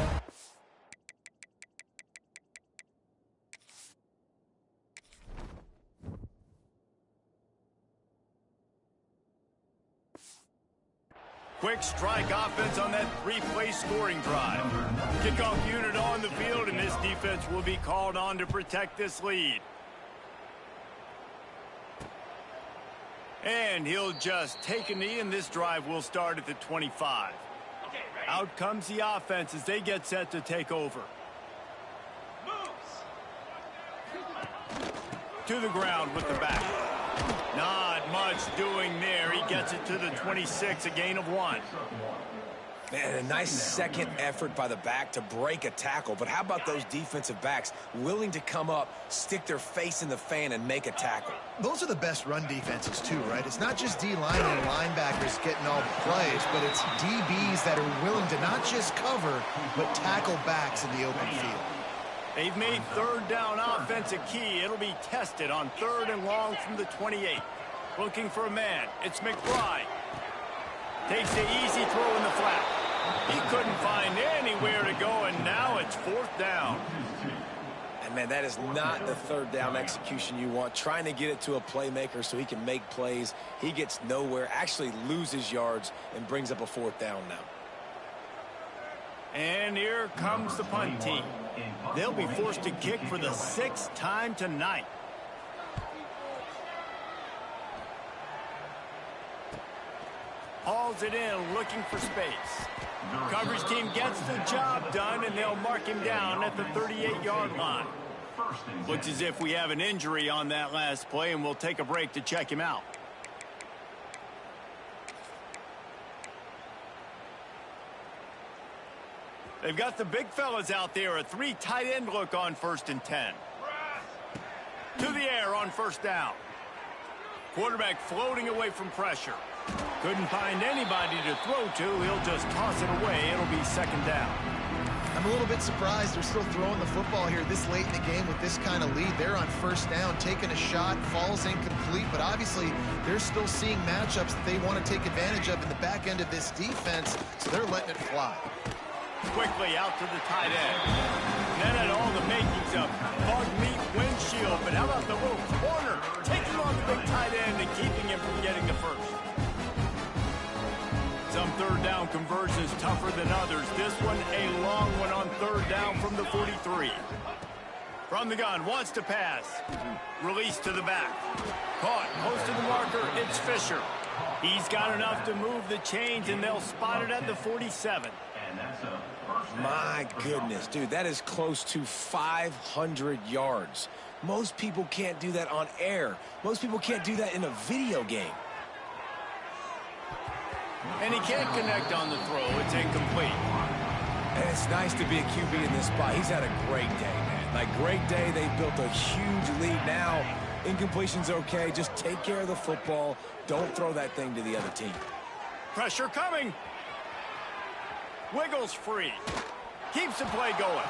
Quick strike offense on that 3-play scoring drive. Kickoff unit on the field, and this defense will be called on to protect this lead. And he'll just take a knee, and this drive will start at the 25. Out comes the offense as they get set to take over. To the ground with the back. Not much doing there. He gets it to the 26, a gain of 1. Man, a nice second effort by the back to break a tackle. But how about those defensive backs willing to come up, stick their face in the fan, and make a tackle? Those are the best run defenses too, right? It's not just D-line and linebackers getting all the plays, but it's DBs that are willing to not just cover, but tackle backs in the open field. They've made third down offense a key. It'll be tested on 3rd and long from the 28. Looking for a man. It's McBride. Takes the easy throw in the flat. He couldn't find anywhere to go, and now it's 4th down. And, man, that is not the 3rd down execution you want. Trying to get it to a playmaker so he can make plays. He gets nowhere, actually loses yards, and brings up a 4th down now. And here comes the punt team. They'll be forced to kick for the 6th time tonight. Hauls it in, looking for space. Coverage team gets the job done, and they'll mark him down at the 38-yard line. Looks as if we have an injury on that last play, and we'll take a break to check him out. They've got the big fellas out there, a 3 tight end look on 1st and 10. To the air on 1st down. Quarterback floating away from pressure. Couldn't find anybody to throw to. He'll just toss it away. It'll be 2nd down. I'm a little bit surprised they're still throwing the football here this late in the game with this kind of lead. They're on 1st down, taking a shot, falls incomplete, but obviously they're still seeing matchups that they want to take advantage of in the back end of this defense, so they're letting it fly. Quickly out to the tight end. Then had all the makings of bug meat windshield, but how about the little corner taking on the big tight end and keeping him from getting the first? Some 3rd down conversions tougher than others. This one a long one on 3rd down from the 43. From the gun, wants to pass. Release to the back. Caught, close to the marker, it's Fisher. He's got enough to move the chains, and they'll spot it at the 47. My goodness, dude, that is close to 500 yards. Most people can't do that on air. Most people can't do that in a video game. And he can't connect on the throw. It's incomplete. And it's nice to be a QB in this spot. He's had a great day, man. Like, great day. They built a huge lead. Now, incompletion's okay. Just take care of the football. Don't throw that thing to the other team. Pressure coming. Wiggles free. Keeps the play going.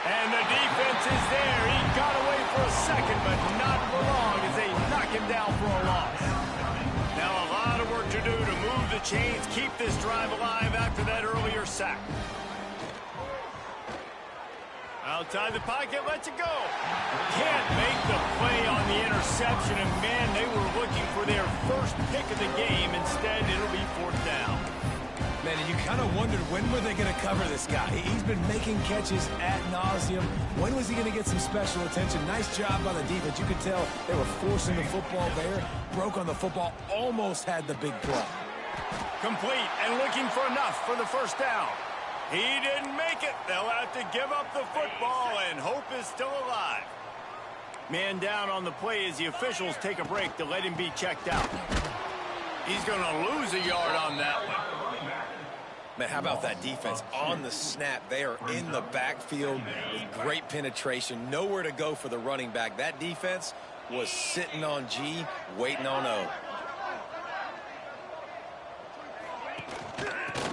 And the defense is there. He got away for a second, but not for long as they knock him down for a loss. Now a lot of work to do to move the chains, keep this drive alive after that earlier sack. Outside the pocket, lets it go. Can't make the play on the interception, and man, they were looking for their first pick of the game. Instead, it'll be 4th down. Man, you kind of wondered when were they going to cover this guy. He's been making catches ad nauseum. When was he going to get some special attention? Nice job by the defense. You could tell they were forcing the football there. Broke on the football, almost had the big play. Complete and looking for enough for the 1st down. He didn't make it. They'll have to give up the football, and hope is still alive. Man down on the play as the officials take a break to let him be checked out. He's going to lose a yard on that one. Man, how about that defense? On the snap, they are in the backfield with great penetration. Nowhere to go for the running back. That defense was sitting on G, waiting on O.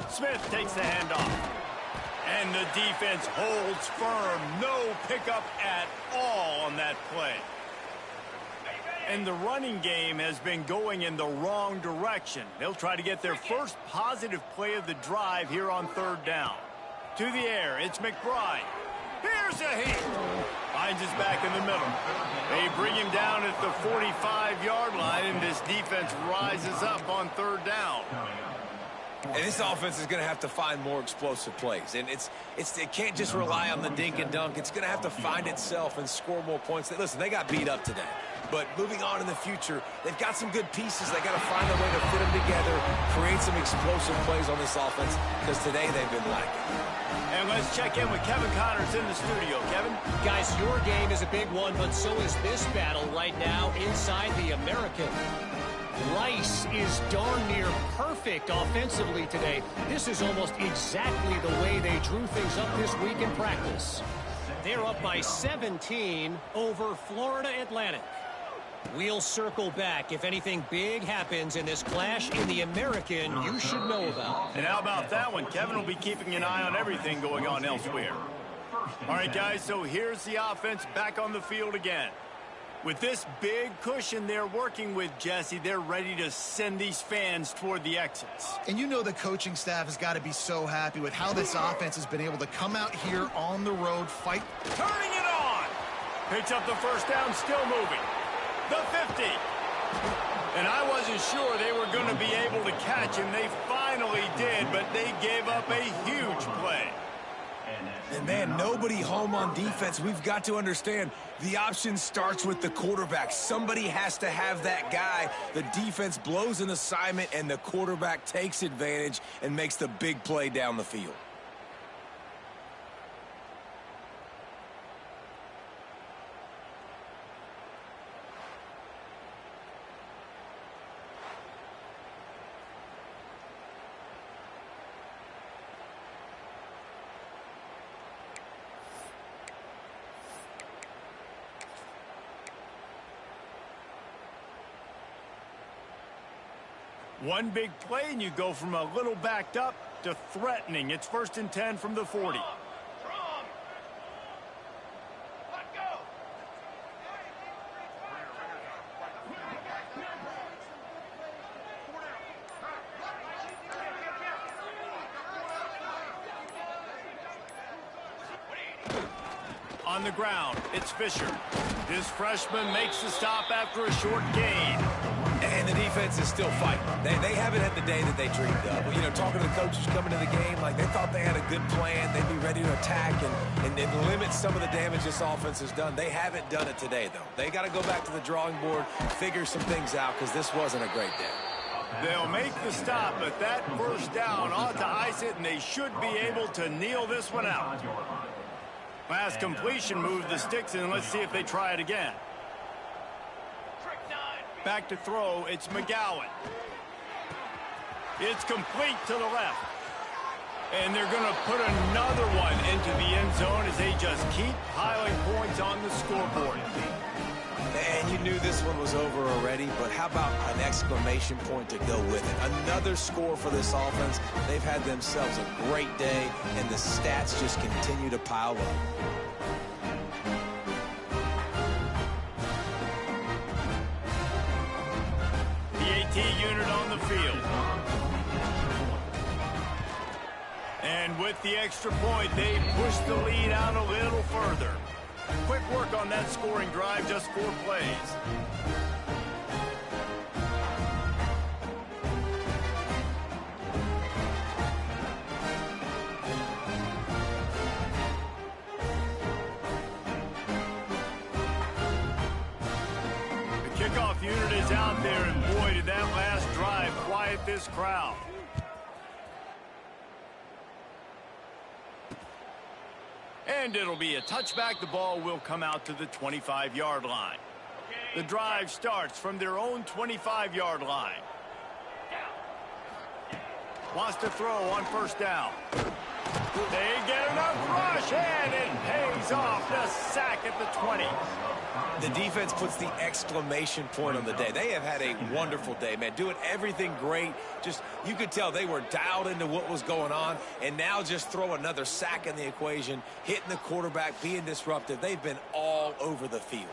Smith takes the handoff. And the defense holds firm. No pickup at all on that play. And the running game has been going in the wrong direction. They'll try to get their first positive play of the drive here on 3rd down. To the air, it's McBride. Here's a hit. Finds his back in the middle. They bring him down at the 45-yard line, and this defense rises up on 3rd down. And this offense is going to have to find more explosive plays. And it can't just rely on the dink and dunk. It's going to have to find itself and score more points. Listen, they got beat up today. But moving on in the future, they've got some good pieces. They got to find a way to fit them together, create some explosive plays on this offense, because today they've been lacking. And let's check in with Kevin Connors in the studio. Kevin? Guys, your game is a big one, but so is this battle right now inside the American. Rice is darn near perfect offensively today. This is almost exactly the way they drew things up this week in practice. They're up by 17 over Florida Atlantic. We'll circle back if anything big happens in this clash in the American you should know about. And how about that one? Kevin will be keeping an eye on everything going on elsewhere. All right, guys, so here's the offense back on the field again. With this big cushion they're working with, Jesse, they're ready to send these fans toward the exits. And you know the coaching staff has got to be so happy with how this offense has been able to come out here on the road, fight. Turning it on! Picks up the first down, still moving. The 50. And I wasn't sure they were going to be able to catch him. They finally did, but they gave up a huge play. And, man, nobody home on defense. We've got to understand the option starts with the quarterback. Somebody has to have that guy. The defense blows an assignment, and the quarterback takes advantage and makes the big play down the field. One big play, and you go from a little backed up to threatening. It's 1st and 10 from the 40. Let go. On the ground, it's Fisher. This freshman makes the stop after a short gain. And the defense is still fighting. They haven't had the day that they dreamed of. You know, talking to the coaches coming to the game, like they thought they had a good plan. They'd be ready to attack and limit some of the damage this offense has done. They haven't done it today, though. They got to go back to the drawing board, figure some things out, because this wasn't a great day. They'll make the stop, but that first down ought to ice it, and they should be able to kneel this one out. Last completion moved the sticks, and let's see if they try it again. Back to throw, it's McGowan. It's complete to the left. And they're going to put another one into the end zone as they just keep piling points on the scoreboard. And you knew this one was over already, but how about an exclamation point to go with it? Another score for this offense. They've had themselves a great day, and the stats just continue to pile up. Unit on the field. And with the extra point, they push the lead out a little further. Quick work on that scoring drive, just 4 plays. Kickoff unit is out there, and boy, did that last drive quiet this crowd. And it'll be a touchback. The ball will come out to the 25-yard line. The drive starts from their own 25-yard line. Wants to throw on first down. They get enough rush, and it pays off. The sack at the 20. The defense puts the exclamation point on the day. They have had a wonderful day, man. Doing everything great. Just, you could tell they were dialed into what was going on. And now just throw another sack in the equation, hitting the quarterback, being disruptive. They've been all over the field.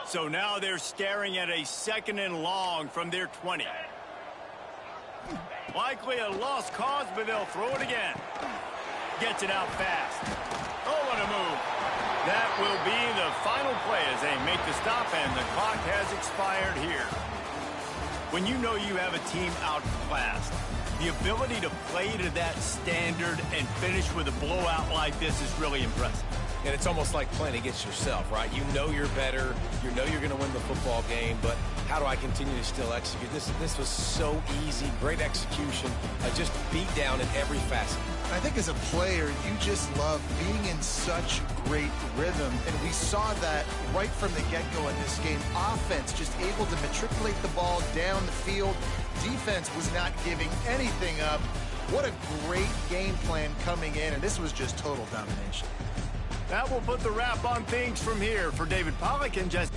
So now they're staring at a 2nd and long from their 20. Likely a lost cause, but they'll throw it again. Gets it out fast. Oh, what a move. That will be the final play as they make the stop, and the clock has expired here. When you know you have a team outclassed, the ability to play to that standard and finish with a blowout like this is really impressive. And it's almost like playing against yourself, right? You know you're better. You know you're going to win the football game, but how do I continue to still execute? This was so easy. Great execution. Just beat down in every facet. I think as a player, you just love being in such great rhythm, and we saw that right from the get-go in this game. Offense just able to matriculate the ball down the field. Defense was not giving anything up. What a great game plan coming in, and this was just total domination. That will put the wrap on things from here. For David Pollack and Jesse